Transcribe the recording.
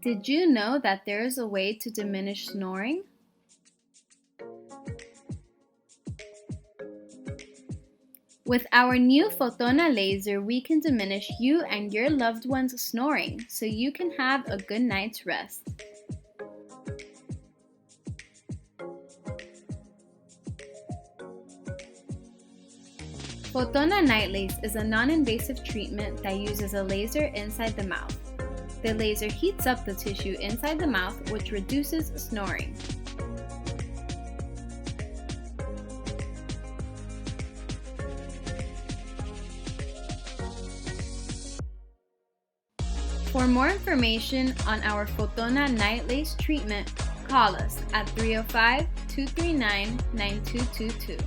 Did you know that there is a way to diminish snoring? With our new Fotona laser, we can diminish you and your loved one's snoring so you can have a good night's rest. Fotona Night Lase is a non-invasive treatment that uses a laser inside the mouth. The laser heats up the tissue inside the mouth, which reduces snoring. For more information on our Fotona Night Lase treatment, call us at 305-239-9222.